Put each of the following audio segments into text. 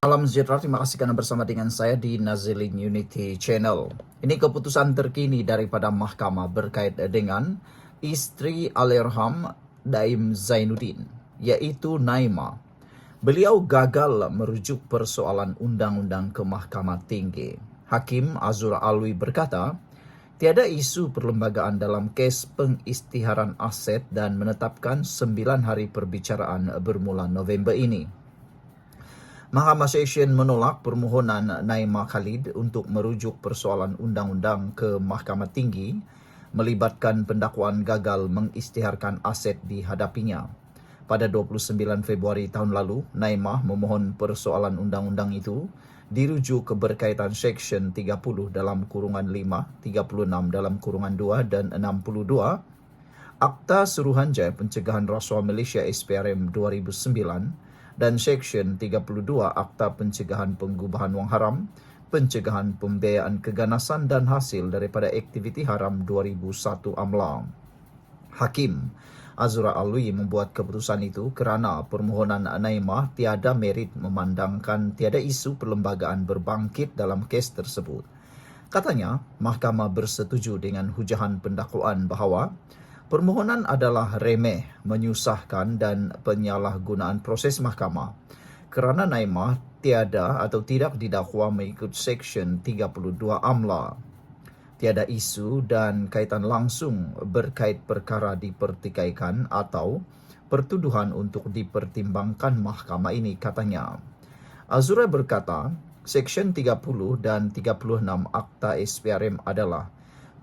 Salam sejahtera, terima kasih karena bersama dengan saya di Nazilin Unity Channel. Ini keputusan terkini daripada mahkamah berkait dengan istri Alerham Daim Zainuddin, yaitu Naima. Beliau gagal merujuk persoalan undang-undang ke Mahkamah Tinggi. Hakim Azura Alwi berkata, tiada isu perlembagaan dalam kes pengisytiharan aset dan menetapkan 9 hari perbicaraan bermula November ini. Mahkamah Session menolak permohonan Naima Khalid untuk merujuk persoalan undang-undang ke Mahkamah Tinggi melibatkan pendakwaan gagal mengisytiharkan aset di hadapinya. Pada 29 Februari tahun lalu, Naimah memohon persoalan undang-undang itu dirujuk ke berkaitan Seksyen 30 dalam kurungan 5, 36 dalam kurungan 2 dan 62 Akta Suruhanjaya Pencegahan Rasuah Malaysia SPRM 2009 dan Seksyen 32 Akta Pencegahan Penggubahan Wang Haram, Pencegahan Pembiayaan Keganasan dan Hasil daripada Aktiviti Haram 2001 AMLA. Hakim Azura Alwi membuat keputusan itu kerana permohonan Naimah tiada merit memandangkan tiada isu perlembagaan berbangkit dalam kes tersebut. Katanya, mahkamah bersetuju dengan hujahan pendakwaan bahawa permohonan adalah remeh, menyusahkan dan penyalahgunaan proses mahkamah kerana Naimah tiada atau tidak didakwa mengikut Seksyen 32 AMLA. Tiada isu dan kaitan langsung berkait perkara dipertikaikan atau pertuduhan untuk dipertimbangkan mahkamah ini, katanya. Azura berkata, Seksyen 30 dan 36 Akta SPRM adalah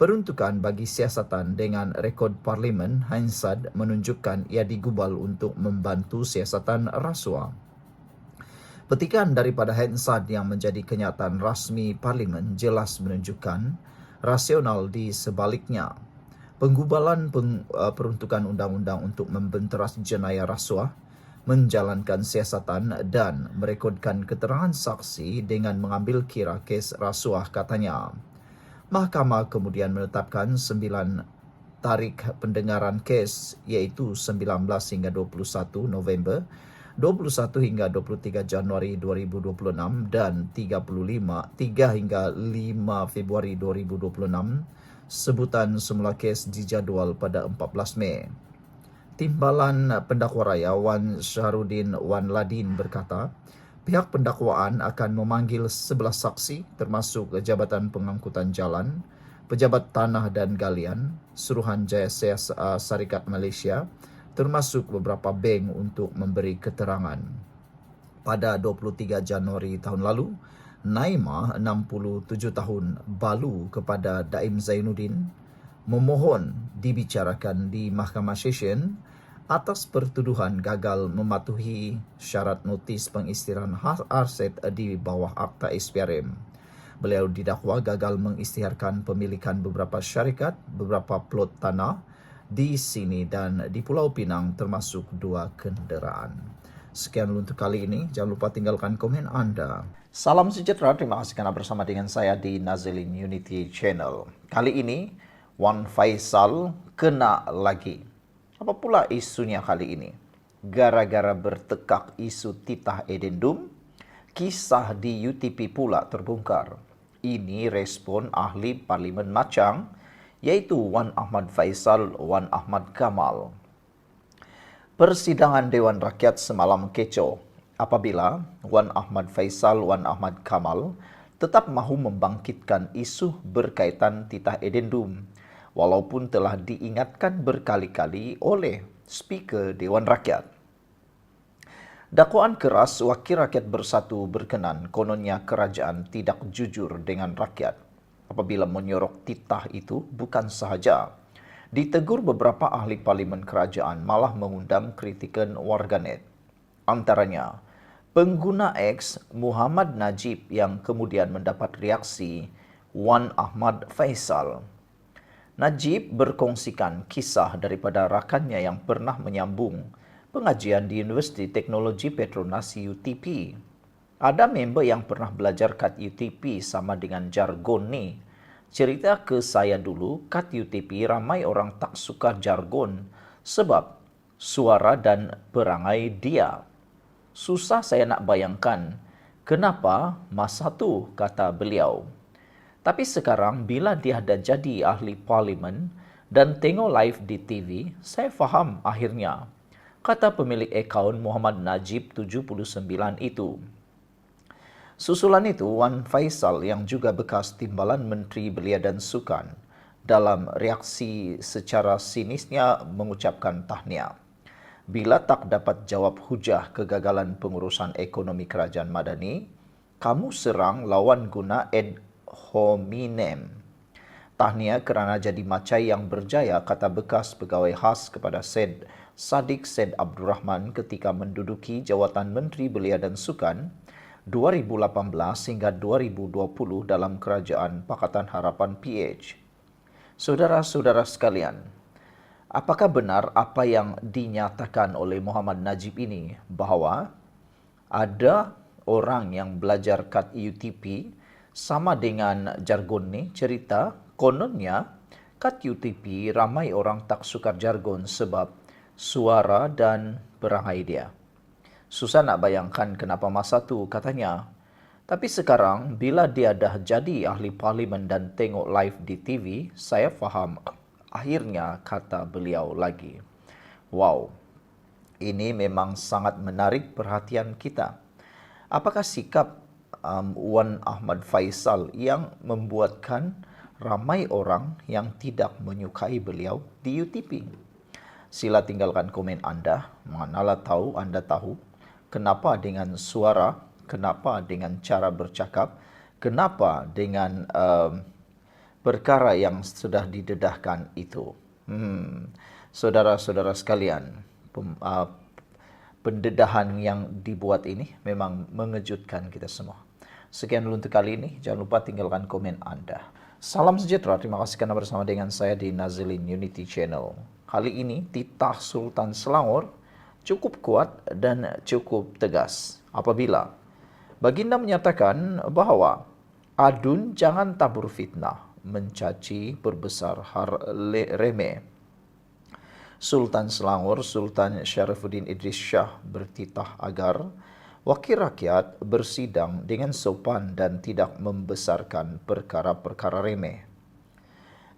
peruntukan bagi siasatan dengan rekod Parlimen Hansard menunjukkan ia digubal untuk membantu siasatan rasuah. Petikan daripada Hansard yang menjadi kenyataan rasmi Parlimen jelas menunjukkan rasional di sebaliknya. Penggubalan peruntukan undang-undang untuk membenteras jenayah rasuah, menjalankan siasatan dan merekodkan keterangan saksi dengan mengambil kira kes rasuah, katanya. Mahkamah kemudian menetapkan 9 tarikh pendengaran kes iaitu 19 hingga 21 November, 21 hingga 23 Januari 2026 dan 3 hingga 5 Februari 2026. Sebutan semula kes dijadual pada 14 Mei. Timbalan Pendakwa Raya Wan Syahrudin Wan Ladin berkata, pihak pendakwaan akan memanggil 11 saksi termasuk Jabatan Pengangkutan Jalan, Pejabat Tanah dan Galian, Suruhanjaya Syarikat Malaysia, termasuk beberapa bank untuk memberi keterangan. Pada 23 Januari tahun lalu, Naimah, 67 tahun, balu kepada Daim Zainuddin, memohon dibicarakan di Mahkamah Session atas pertuduhan gagal mematuhi syarat notis pengisytiharan aset di bawah Akta SPRM. Beliau didakwa gagal mengisytiharkan pemilikan beberapa syarikat, beberapa plot tanah di sini dan di Pulau Pinang termasuk 2 kenderaan. Sekian untuk kali ini. Jangan lupa tinggalkan komen anda. Salam sejahtera, terima kasih kerana bersama dengan saya di Nazilin Unity Channel. Kali ini, Wan Faisal kena lagi. Apa pula isunya kali ini? Gara-gara bertekak isu titah edendum, kisah di UTP pula terbongkar. Ini respon ahli Parlimen Machang, iaitu Wan Ahmad Faisal, Wan Ahmad Kamal. Persidangan Dewan Rakyat semalam kecoh apabila Wan Ahmad Faisal, Wan Ahmad Kamal tetap mahu membangkitkan isu berkaitan titah edendum, walaupun telah diingatkan berkali-kali oleh Speaker Dewan Rakyat. Dakwaan keras Wakil Rakyat Bersatu berkenan kononnya kerajaan tidak jujur dengan rakyat apabila menyorok titah itu bukan sahaja ditegur beberapa ahli parlimen kerajaan, malah mengundang kritikan warganet. Antaranya, pengguna X Muhammad Najib yang kemudian mendapat reaksi Wan Ahmad Faisal. Najib berkongsikan kisah daripada rakannya yang pernah menyambung pengajian di Universiti Teknologi Petronas UTP. Ada member yang pernah belajar kat UTP sama dengan jargon ni. Cerita ke saya dulu, kat UTP ramai orang tak suka jargon sebab suara dan perangai dia. Susah saya nak bayangkan Kenapa masa tu, kata beliau. Tapi sekarang bila dia dah jadi ahli parlimen dan tengok live di TV, saya faham akhirnya, kata pemilik akaun Muhammad Najib 79 itu. Susulan itu, Wan Faisal yang juga bekas timbalan Menteri Belia dan Sukan dalam reaksi secara sinisnya mengucapkan tahniah. Bila tak dapat jawab hujah kegagalan pengurusan ekonomi kerajaan Madani, kamu serang lawan guna ad hominem. Tahniah kerana jadi macai yang berjaya, kata bekas pegawai khas kepada Syed Sadiq Syed Abdul Rahman ketika menduduki jawatan Menteri Belia dan Sukan 2018 hingga 2020 dalam Kerajaan Pakatan Harapan PH. Saudara-saudara sekalian, apakah benar apa yang dinyatakan oleh Muhammad Najib ini bahawa ada orang yang belajar kat UTP sama dengan jargon ni cerita kononnya kat UTP ramai orang tak suka jargon sebab suara dan perangai dia. Susah nak bayangkan kenapa masa tu katanya. Tapi sekarang bila dia dah jadi ahli parlimen dan tengok live di TV, saya faham akhirnya, kata beliau lagi. Wow, ini memang sangat menarik perhatian kita. Apakah sikap Wan Ahmad Faisal yang membuatkan ramai orang yang tidak menyukai beliau di UTP? Sila tinggalkan komen anda, manalah tahu anda tahu kenapa dengan suara, kenapa dengan cara bercakap, kenapa dengan perkara yang sudah didedahkan itu. Saudara-saudara sekalian, pendedahan yang dibuat ini memang mengejutkan kita semua. Sekian dulu untuk kali ini, jangan lupa tinggalkan komen anda. Salam sejahtera, terima kasih kerana bersama dengan saya di Nazilin Unity Channel. Kali ini, titah Sultan Selangor cukup kuat dan cukup tegas apabila baginda menyatakan bahawa adun jangan tabur fitnah, mencaci berbesar remeh. Sultan Selangor, Sultan Sharifuddin Idris Shah bertitah agar wakil rakyat bersidang dengan sopan dan tidak membesarkan perkara-perkara remeh.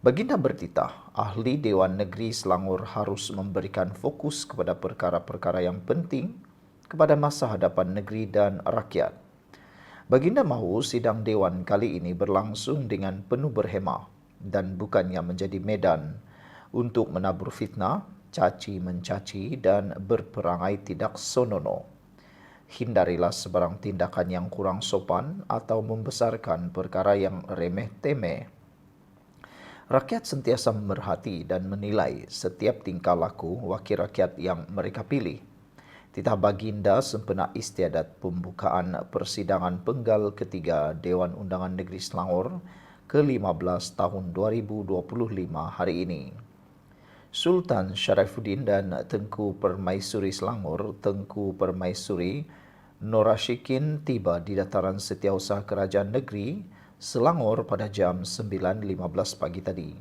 Baginda bertitah, ahli Dewan Negeri Selangor harus memberikan fokus kepada perkara-perkara yang penting kepada masa hadapan negeri dan rakyat. Baginda mahu sidang Dewan kali ini berlangsung dengan penuh berhemah dan bukannya menjadi medan untuk menabur fitnah, caci mencaci dan berperangai tidak senonoh. Hindarilah sebarang tindakan yang kurang sopan atau membesarkan perkara yang remeh-temeh. Rakyat sentiasa memerhati dan menilai setiap tingkah laku wakil rakyat yang mereka pilih. Titah baginda sempena istiadat pembukaan persidangan penggal ketiga Dewan Undangan Negeri Selangor ke-15 tahun 2025 hari ini. Sultan Sharifuddin dan Tengku Permaisuri Selangor, Tengku Permaisuri Norashikin tiba di dataran Setiausaha Kerajaan Negeri Selangor pada jam 9.15 pagi tadi.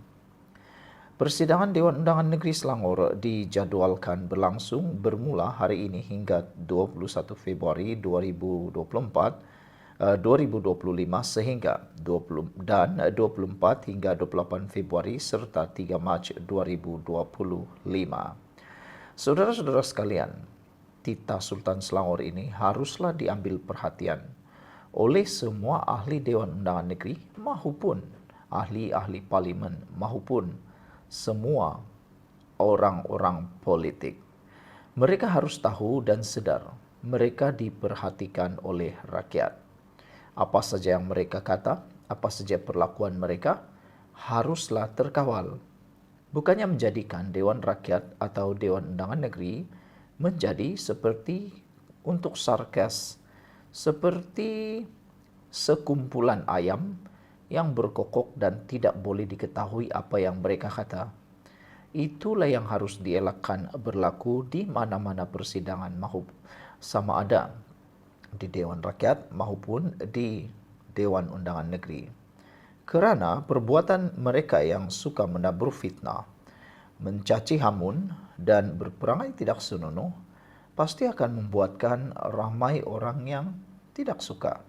Persidangan Dewan Undangan Negeri Selangor dijadualkan berlangsung bermula hari ini hingga 21 Februari 2025 sehingga 24 hingga 28 Februari serta 3 Mac 2025. Saudara-saudara sekalian, titah Sultan Selangor ini haruslah diambil perhatian oleh semua ahli Dewan Undangan Negeri mahupun ahli-ahli parlimen mahupun semua orang-orang politik. Mereka harus tahu dan sedar mereka diperhatikan oleh rakyat. Apa saja yang mereka kata, apa saja perlakuan mereka haruslah terkawal. Bukannya menjadikan Dewan Rakyat atau Dewan Undangan Negeri menjadi seperti untuk sarkas, seperti sekumpulan ayam yang berkokok dan tidak boleh diketahui apa yang mereka kata. Itulah yang harus dielakkan berlaku di mana-mana persidangan sama ada di Dewan Rakyat maupun di Dewan Undangan Negeri. Kerana perbuatan mereka yang suka menabur fitnah, mencaci hamun dan berperangai tidak senonoh pasti akan membuatkan ramai orang yang tidak suka.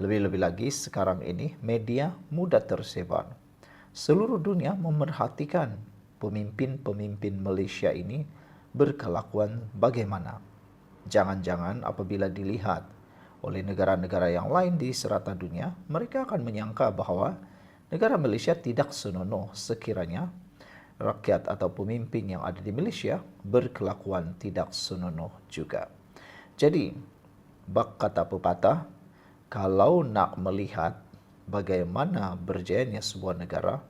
Lebih-lebih lagi sekarang ini media mudah tersebar. Seluruh dunia memerhatikan pemimpin-pemimpin Malaysia ini berkelakuan bagaimana. Jangan-jangan apabila dilihat oleh negara-negara yang lain di serata dunia, mereka akan menyangka bahwa negara Malaysia tidak senonoh sekiranya rakyat atau pemimpin yang ada di Malaysia berkelakuan tidak senonoh juga. Jadi, bak kata pepatah, kalau nak melihat bagaimana berjayanya sebuah negara,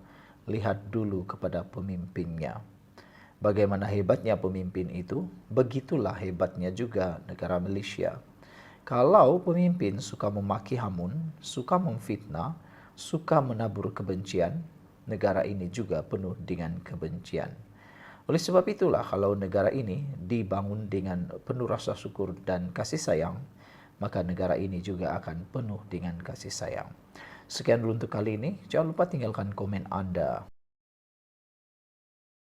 lihat dulu kepada pemimpinnya. Bagaimana hebatnya pemimpin itu, begitulah hebatnya juga negara Malaysia. Kalau pemimpin suka memaki hamun, suka memfitnah, suka menabur kebencian, negara ini juga penuh dengan kebencian. Oleh sebab itulah kalau negara ini dibangun dengan penuh rasa syukur dan kasih sayang, maka negara ini juga akan penuh dengan kasih sayang. Sekian dulu untuk kali ini. Jangan lupa tinggalkan komen Anda.